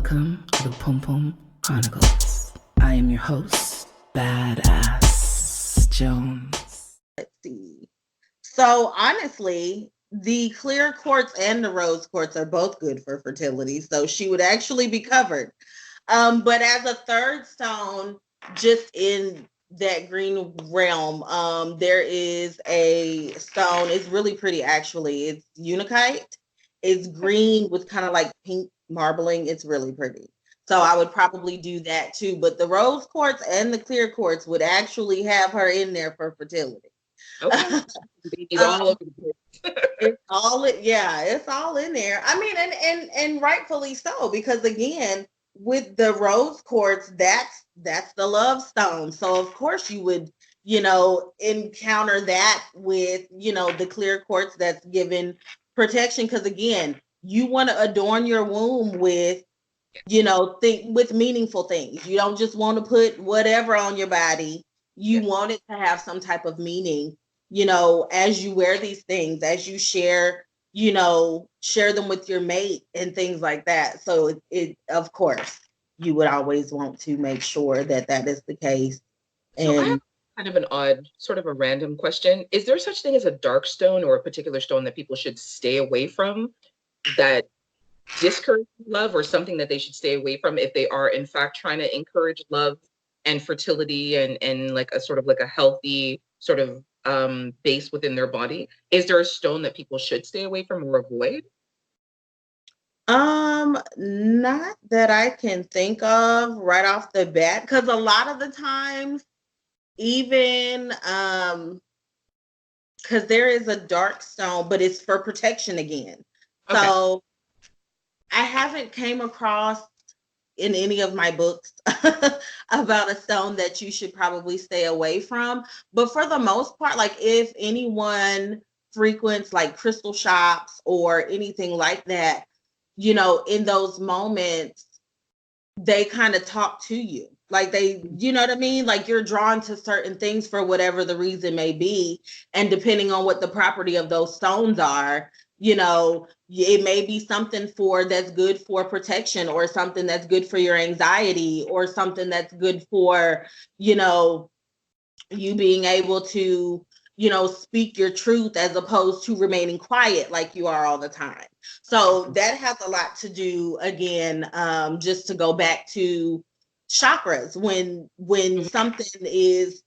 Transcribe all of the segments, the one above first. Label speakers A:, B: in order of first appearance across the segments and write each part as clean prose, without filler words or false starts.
A: Welcome to the Pum Pum Chronicles. I am your host, Badass Jones.
B: Let's see. So honestly, the clear quartz and the rose quartz are both good for fertility. So she would actually be covered. But as a third stone, just in that green realm, there is a stone. It's really pretty actually. It's unikite. It's green with kind of like pink marbling. It's really pretty. So I would probably do that too. But the rose quartz and the clear quartz would actually have her in there for fertility.
C: Okay. Babies all over the place.
B: It's all in there. I mean, and rightfully so, because again, with the rose quartz, that's the love stone. So of course you would, encounter that with, the clear quartz that's given protection. Because again, you want to adorn your womb with, with meaningful things. You don't just want to put whatever on your body. You want it to have some type of meaning, as you wear these things, as you share, share them with your mate and things like that. So it of course, you would always want to make sure that that is the case.
C: So I have kind of an odd, sort of a random question. Is there such thing as a dark stone or a particular stone that people should stay away from that discourage love, or something that they should stay away from if they are in fact trying to encourage love and fertility and like a sort of like a healthy sort of base within their body? Is there a stone that people should stay away from or avoid?
B: Not that I can think of right off the bat, because a lot of the times, even because there is a dark stone, but it's for protection again.
C: Okay.
B: So I haven't came across in any of my books about a stone that you should probably stay away from. But for the most part, like if anyone frequents like crystal shops or anything like that, in those moments, they kind of talk to you. Like they, you know what I mean? Like you're drawn to certain things for whatever the reason may be. And depending on what the property of those stones are, it may be something for that's good for protection, or something that's good for your anxiety, or something that's good for, you being able to, speak your truth as opposed to remaining quiet like you are all the time. So that has a lot to do, again, just to go back to chakras. When something is,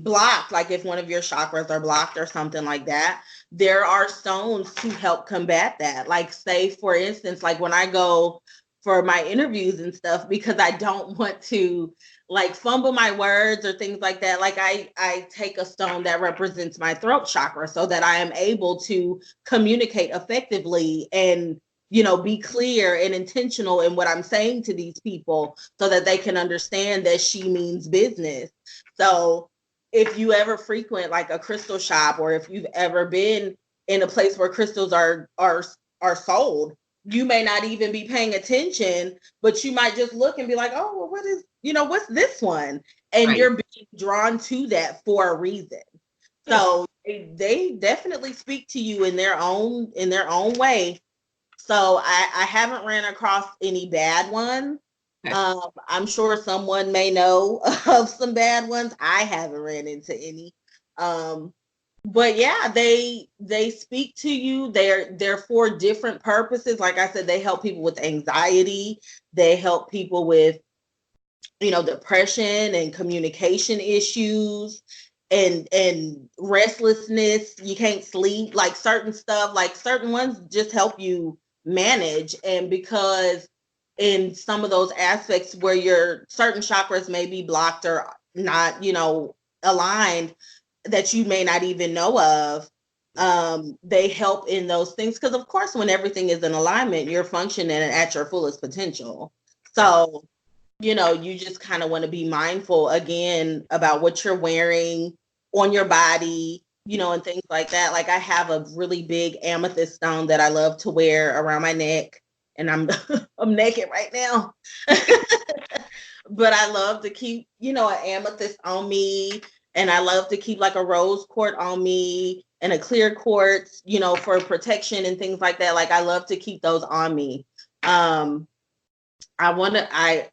B: blocked, like if one of your chakras are blocked or something like that, there are stones to help combat that. Like say, for instance, like when I go for my interviews and stuff, because I don't want to like fumble my words or things like that. Like I take a stone that represents my throat chakra so that I am able to communicate effectively and, be clear and intentional in what I'm saying to these people so that they can understand that she means business. So if you ever frequent like a crystal shop, or if you've ever been in a place where crystals are sold, you may not even be paying attention, but you might just look and be like, oh, well, what's this one? And
C: Right.
B: you're being drawn to that for a reason. So they definitely speak to you in their own way. So I haven't ran across any bad ones.
C: Okay.
B: I'm sure someone may know of some bad ones. I haven't ran into any. But yeah, they speak to you. They're for different purposes. Like I said, they help people with anxiety. They help people with, depression and communication issues and restlessness. You can't sleep, like certain stuff, like certain ones just help you manage. And because in some of those aspects where your certain chakras may be blocked or not, aligned, that you may not even know of, they help in those things. Because of course, when everything is in alignment, you're functioning at your fullest potential. So, you just kind of want to be mindful again about what you're wearing on your body, and things like that. Like I have a really big amethyst stone that I love to wear around my neck, and I'm I'm naked right now. But I love to keep, an amethyst on me, and I love to keep like a rose quartz on me and a clear quartz, for protection and things like that. Like I love to keep those on me. I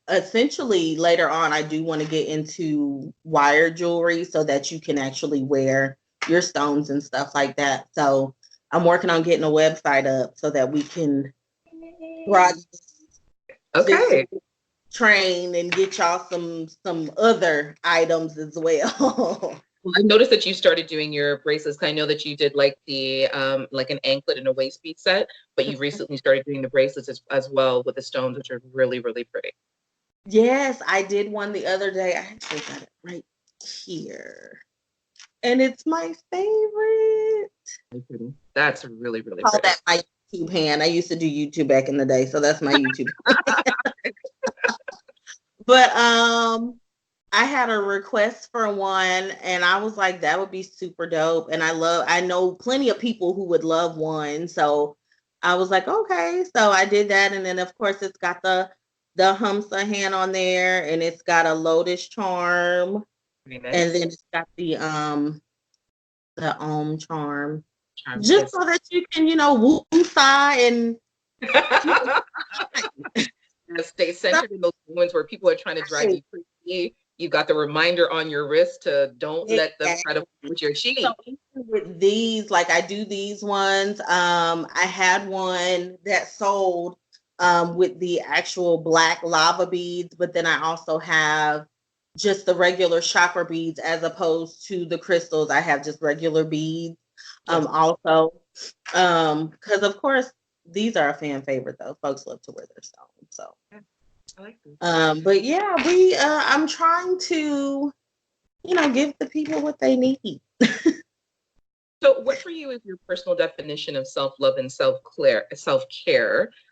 B: essentially later on, I do want to get into wire jewelry so that you can actually wear your stones and stuff like that. So I'm working on getting a website up so that we can
C: Okay.
B: train and get y'all some other items as well.
C: Well, I noticed that you started doing your bracelets. I know that you did like the like an anklet and a waist bead set, but you recently started doing the bracelets as well with the stones, which are really, really pretty.
B: Yes, I did one the other day. I actually got it right here. And it's my favorite.
C: Really pretty. That's really, really
B: Call
C: pretty.
B: that my YouTube hand. I used to do YouTube back in the day, so that's my YouTube. But I had a request for one and I was like, that would be super dope. And I know plenty of people who would love one. So I was like, okay. So I did that. And then of course it's got the Humsa hand on there and it's got a lotus charm.
C: Very nice.
B: And then it's got the Om charm.
C: Charm,
B: Just
C: yes.
B: so that you can, woo-sa and
C: Stay centered in those moments where people are trying to drive you crazy. You got the reminder on your wrist to don't let them try to with your cheek.
B: So with these, like I do these ones. I had one that sold with the actual black lava beads, but then I also have just the regular chakra beads as opposed to the crystals. I have just regular beads. Also, because of course these are a fan favorite though. Folks love to wear their stones. So
C: I like them.
B: but yeah, I'm trying to, give the people what they need.
C: So what for you is your personal definition of self-love and self-care?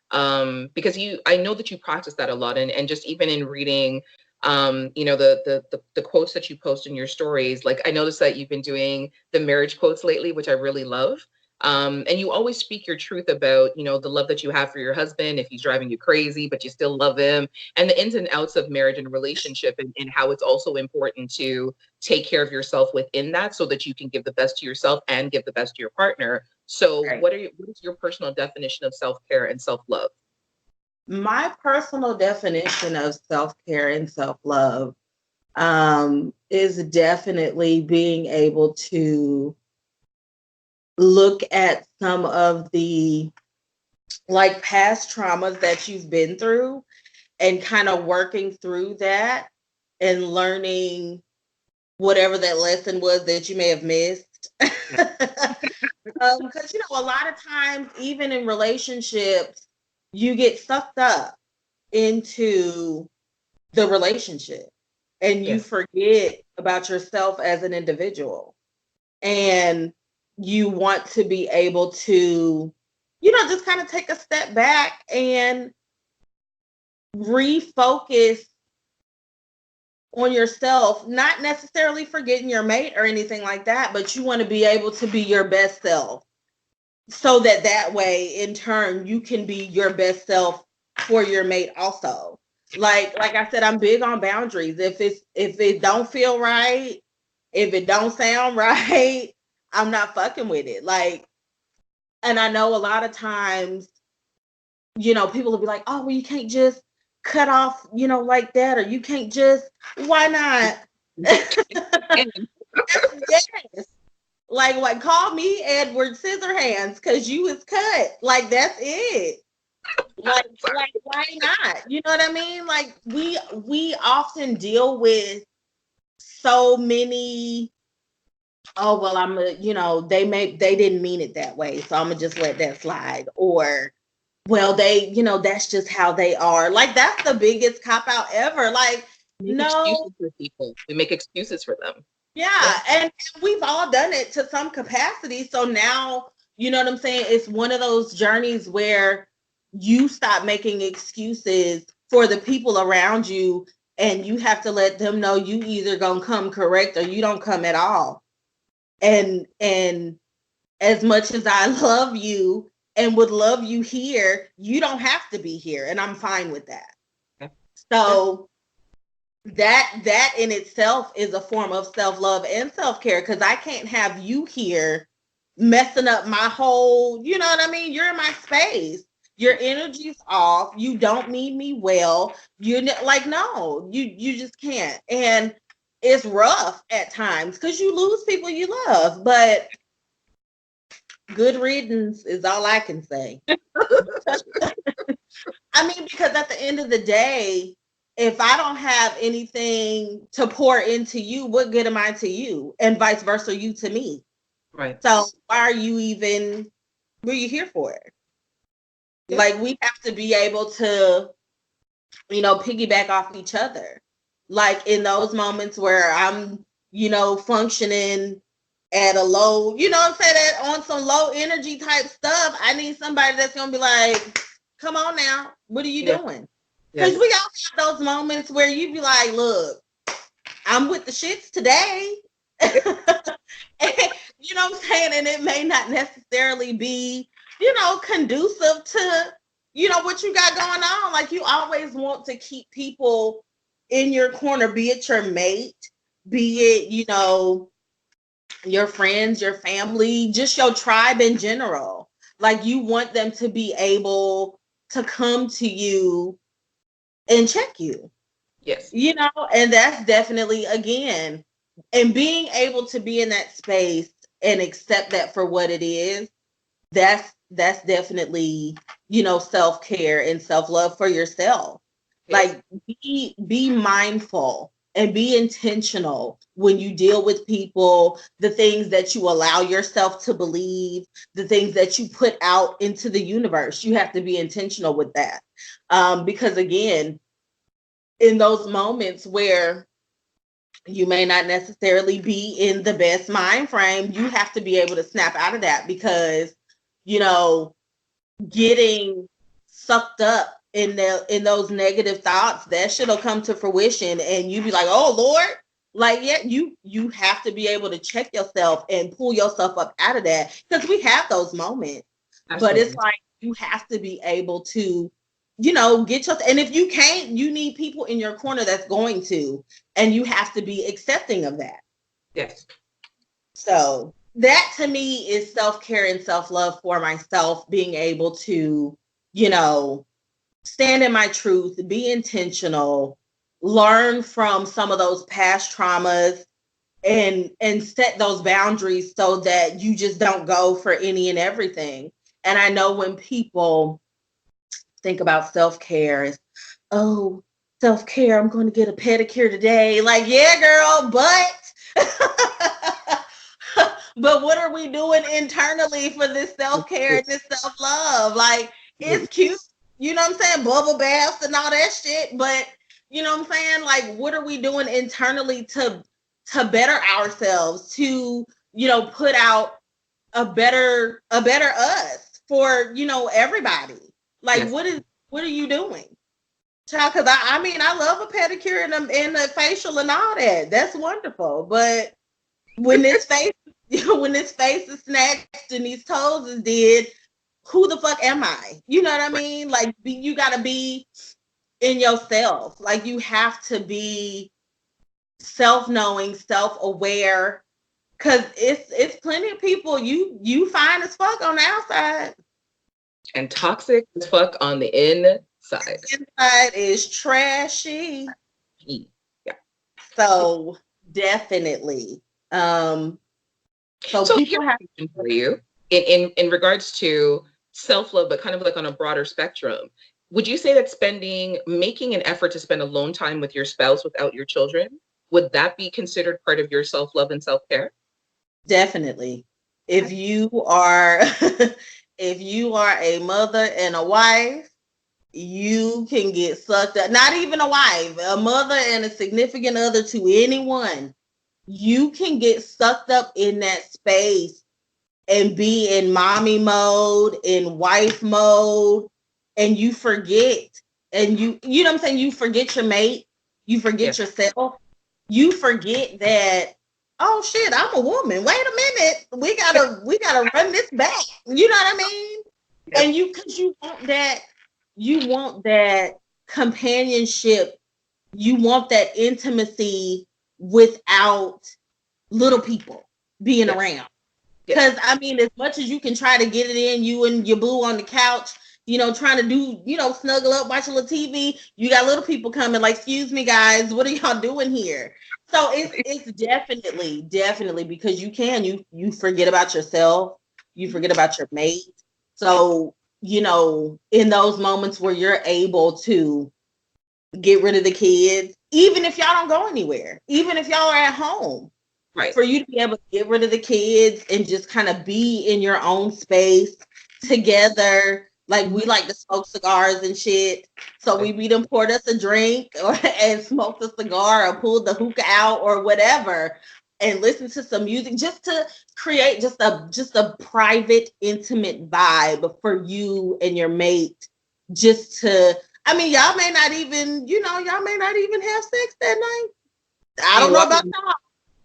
C: Because I know that you practice that a lot, and just even in reading the quotes that you post in your stories, like I noticed that you've been doing the marriage quotes lately, which I really love. And you always speak your truth about, the love that you have for your husband, if he's driving you crazy, but you still love him, and the ins and outs of marriage and relationship, and how it's also important to take care of yourself within that so that you can give the best to yourself and give the best to your partner. So
B: Right.
C: what is your personal definition of self-care and self-love?
B: My personal definition of self-care and self-love is definitely being able to look at some of the like past traumas that you've been through and kind of working through that and learning whatever that lesson was that you may have missed. Because a lot of times, even in relationships, you get sucked up into the relationship and you forget about yourself as an individual. And you want to be able to, just kind of take a step back and refocus on yourself, not necessarily forgetting your mate or anything like that, but you want to be able to be your best self so that way in turn you can be your best self for your mate also. Like I said, I'm big on boundaries. If it don't feel right, if it don't sound right, I'm not fucking with it. And I know a lot of times, people will be like, oh, well, you can't just cut off, like that, or you can't just, why not? Yes. Like call me Edward Scissorhands because you was cut. Like that's it. Like why not? You know what I mean? Like we often deal with so many, oh well, they didn't mean it that way, so I'm gonna just let that slide. Or well, that's just how they are. Like that's the biggest cop out ever. Like
C: Excuses for people. We make excuses for them.
B: Yeah, and we've all done it to some capacity. So now, you know what I'm saying? It's one of those journeys where you stop making excuses for the people around you and you have to let them know you either gonna come correct or you don't come at all. And as much as I love you and would love you here, you don't have to be here. And I'm fine with that.
C: Okay.
B: So that in itself is a form of self-love and self-care, because I can't have you here messing up my whole, you know what I mean? You're in my space. Your energy's off. You don't mean me well. Like, no, you just can't. And it's rough at times because you lose people you love, but good riddance is all I can say. I mean, because at the end of the day, if I don't have anything to pour into you, what good am I to you? And vice versa, you to me.
C: Right.
B: So why are you even, what are you here for? Yeah. Like, we have to be able to, piggyback off each other. Like in those moments where I'm, functioning at a low, I'm saying, that on some low energy type stuff, I need somebody that's going to be like, come on now, what are you doing? Because we all have those moments where you be like, look, I'm with the shits today. And, you know what I'm saying? And it may not necessarily be, conducive to, what you got going on. Like, you always want to keep people in your corner, be it your mate, be it, your friends, your family, just your tribe in general. Like, you want them to be able to come to you and check you.
C: Yes.
B: And that's definitely, again, and being able to be in that space and accept that for what it is, that's definitely, self-care and self-love for yourself. Yes. Like, be mindful and be intentional when you deal with people, the things that you allow yourself to believe, the things that you put out into the universe. You have to be intentional with that. Because again, in those moments where you may not necessarily be in the best mind frame, you have to be able to snap out of that, because, getting sucked up in those negative thoughts, that shit'll come to fruition and you be like, oh Lord, like, yeah, you have to be able to check yourself and pull yourself up out of that, because we have those moments. Absolutely. But it's like, you have to be able to, get your, and if you can't, you need people in your corner that's going to, and you have to be accepting of that.
C: Yes.
B: So that to me is self-care and self-love for myself, being able to, stand in my truth, be intentional, learn from some of those past traumas, and set those boundaries so that you just don't go for any and everything. And I know when people think about self-care as, oh, self-care, I'm going to get a pedicure today. Like, yeah, girl, but but what are we doing internally for this self-care and this self-love? Like, it's cute, you know what I'm saying? Bubble baths and all that shit. But you know what I'm saying? Like, what are we doing internally to better ourselves, to, put out a better us for, everybody? Like, yes. What are you doing? Child, because I mean, I love a pedicure and a facial and all that. That's wonderful. But when this face is snatched and these toes is dead, who the fuck am I? You know what I mean? Like, you gotta be in yourself. Like, you have to be self-knowing, self-aware, because it's plenty of people you fine as fuck on the outside
C: and toxic as fuck on the inside.
B: Inside is trashy.
C: Yeah.
B: So definitely. So people have
C: for you in regards to self-love, but kind of like on a broader spectrum. Would you say that making an effort to spend alone time with your spouse without your children, would that be considered part of your self-love and self-care?
B: Definitely. If you are if you are a mother and a wife, you can get sucked up. Not even a wife, a mother and a significant other to anyone. You can get sucked up in that space and be in mommy mode, in wife mode, and you forget. And you know what I'm saying? You forget your mate. You forget yourself. You forget that, oh shit, I'm a woman. Wait a minute. We gotta run this back. You know what I mean? Yep. And because you want that companionship, you want that intimacy without little people being around. Because I mean, as much as you can try to get it in, you and your boo on the couch, trying to do, snuggle up, watch a little TV. You got little people coming like, excuse me, guys, what are y'all doing here? So it's definitely because you forget about yourself, you forget about your mate. So, in those moments where you're able to get rid of the kids, even if y'all don't go anywhere, even if y'all are at home,
C: Right.
B: For you to be able to get rid of the kids and just kind of be in your own space together. Like we like to smoke cigars and shit. So we done poured us a drink and smoked a cigar or pulled the hookah out or whatever and listen to some music just to create just a private, intimate vibe for you and your mate. Just to, y'all may not even, y'all may not even have sex that night. I don't know about y'all.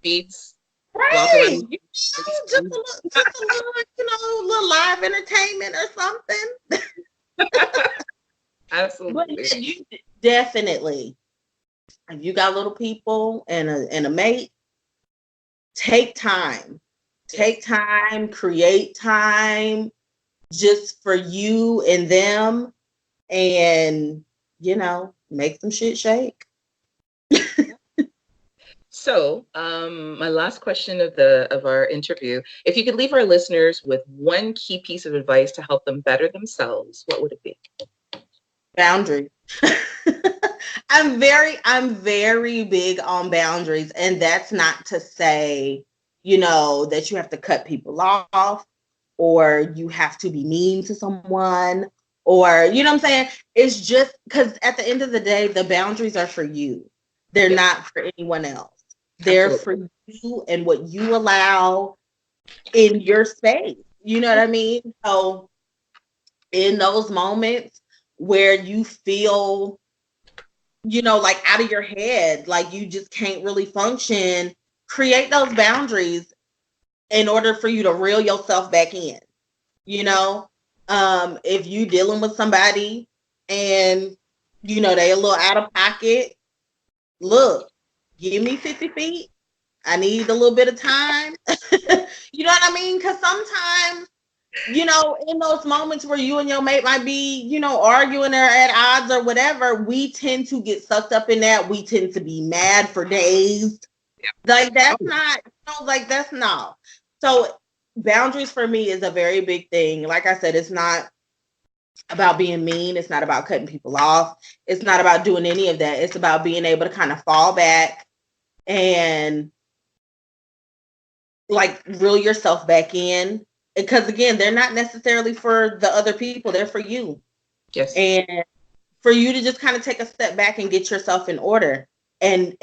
C: Beats.
B: Right. Just a little, little live entertainment or something.
C: Absolutely.
B: But you definitely, if you got little people and a mate, take time. Take time, create time just for you and them, and make some shit shake.
C: So, my last question of our interview, if you could leave our listeners with one key piece of advice to help them better themselves, what would it be?
B: Boundaries. I'm very big on boundaries, and that's not to say, that you have to cut people off or you have to be mean to someone or, what I'm saying? It's just because at the end of the day, the boundaries are for you. They're not for anyone else. They're for you and what you allow in your space. You know what I mean? So in those moments where you feel, like out of your head, like you just can't really function, create those boundaries in order for you to reel yourself back in. If you dealing with somebody and, they a little out of pocket, look, give me 50 feet. I need a little bit of time. You know what I mean? Because sometimes, in those moments where you and your mate might be, arguing or at odds or whatever, we tend to get sucked up in that. We tend to be mad for days. Like that's not, that's not. So boundaries for me is a very big thing. Like I said, it's not about being mean. It's not about cutting people off. It's not about doing any of that. It's about being able to kind of fall back and like reel yourself back in, because again, they're not necessarily for the other people, they're for you.
C: Yes.
B: And for you to just kind of take a step back and get yourself in order and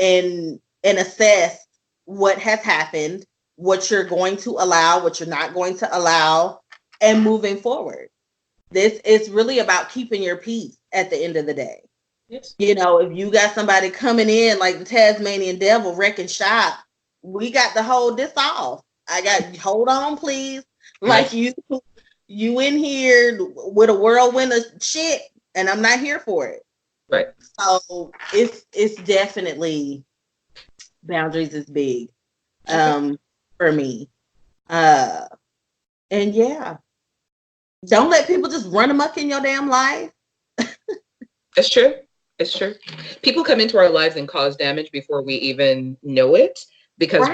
B: assess what has happened, what you're going to allow, what you're not going to allow, and moving forward. This is really about keeping your peace at the end of the day.
C: Yes.
B: If you got somebody coming in like the Tasmanian devil wrecking shop, we got to hold this off. Hold on, please. Like you in here with a whirlwind of shit, and I'm not here for it.
C: Right.
B: So it's definitely boundaries is big, for me. And yeah, don't let people just run amok in your damn life.
C: It's true. It's true. People come into our lives and cause damage before we even know it, because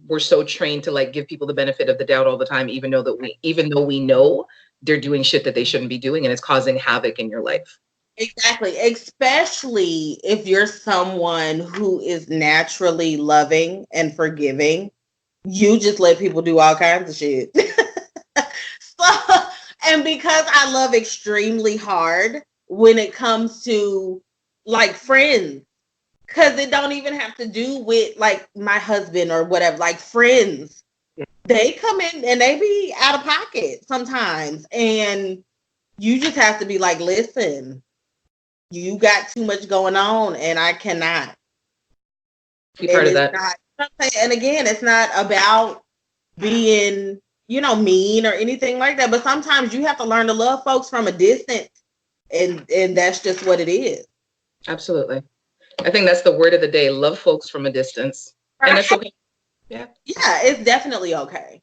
C: we're so trained to like give people the benefit of the doubt all the time, even though we know they're doing shit that they shouldn't be doing, and it's causing havoc in your life.
B: Exactly. Especially if you're someone who is naturally loving and forgiving, you just let people do all kinds of shit. And because I love extremely hard when it comes to like friends, because it don't even have to do with like my husband or whatever, like friends, they come in and they be out of pocket sometimes. And you just have to be like, listen, you got too much going on and I cannot
C: be part of that.
B: And again, it's not about being, mean or anything like that. But sometimes you have to learn to love folks from a distance, and that's just what it is.
C: Absolutely. I think that's the word of the day. Love folks from a distance. And that's okay. Yeah.
B: Yeah, it's definitely okay.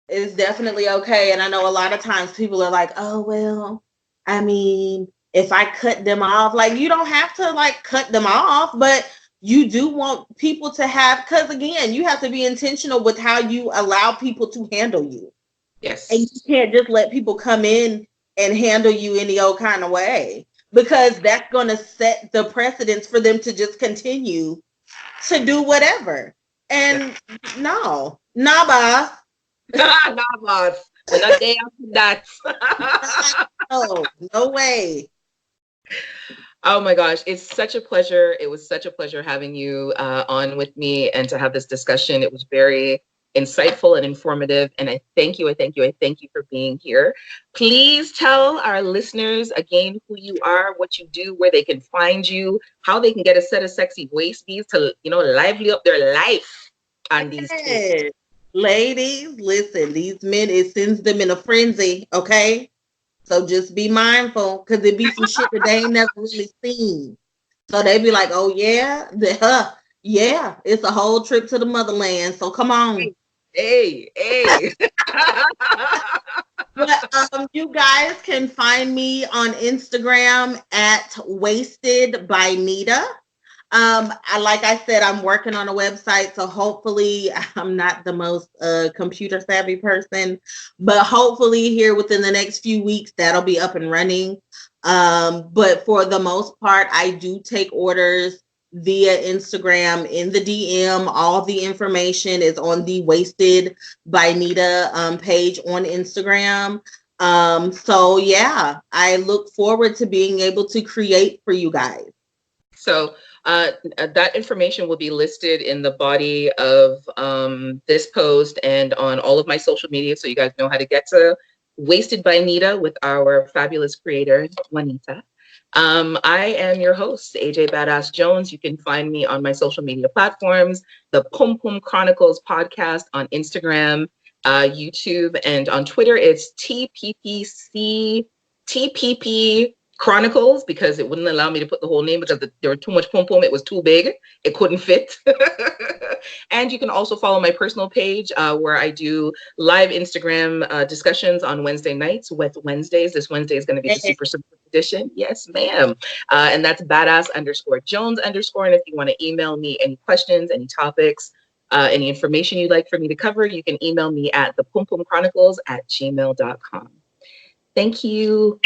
B: It's definitely okay. And I know a lot of times people are like, oh, well, I mean, if I cut them off, like you don't have to like cut them off, but you do want people to have, because again, you have to be intentional with how you allow people to handle you.
C: Yes.
B: And you can't just let people come in and handle you any old kind of way, because that's going to set the precedence for them to just continue to do whatever. And no, nah, boss.
C: Nah, boss. We're not there after that.
B: No, no way.
C: Oh my gosh, it's such a pleasure. It was such a pleasure having you on with me and to have this discussion. It was very insightful and informative. And I thank you. I thank you. I thank you for being here. Please tell our listeners again who you are, what you do, where they can find you, how they can get a set of sexy waist beads to, lively up their life on these tools.
B: Ladies, listen, these men, it sends them in a frenzy, okay? So just be mindful, because it be some shit that they ain't never really seen. So they be like, oh yeah, yeah, it's a whole trip to the motherland. So come on.
C: Hey.
B: But you guys can find me on Instagram at Wasted by Nita. Like I said, I'm working on a website, so hopefully I'm not the most computer savvy person, but hopefully here within the next few weeks that'll be up and running. But for the most part, I do take orders via Instagram in the DM. All the information is on the Wasted by Nita page on Instagram. So yeah, I look forward to being able to create for you guys.
C: So that information will be listed in the body of this post and on all of my social media, so you guys know how to get to Wasted by Nita with our fabulous creator, Juanita. I am your host, AJ Badass Jones. You can find me on my social media platforms, the Pum Pum Chronicles podcast on Instagram, YouTube, and on Twitter, it's TPP Chronicles, because it wouldn't allow me to put the whole name because there were too much pom pom. It was too big. It couldn't fit. And you can also follow my personal page where I do live Instagram discussions on Wednesday nights with Wednesdays. This Wednesday is going to be the super edition. Yes, ma'am. And that's badass_Jones_. And if you want to email me any questions, any topics, any information you'd like for me to cover, you can email me at thepumpumchronicles@gmail.com. Thank you.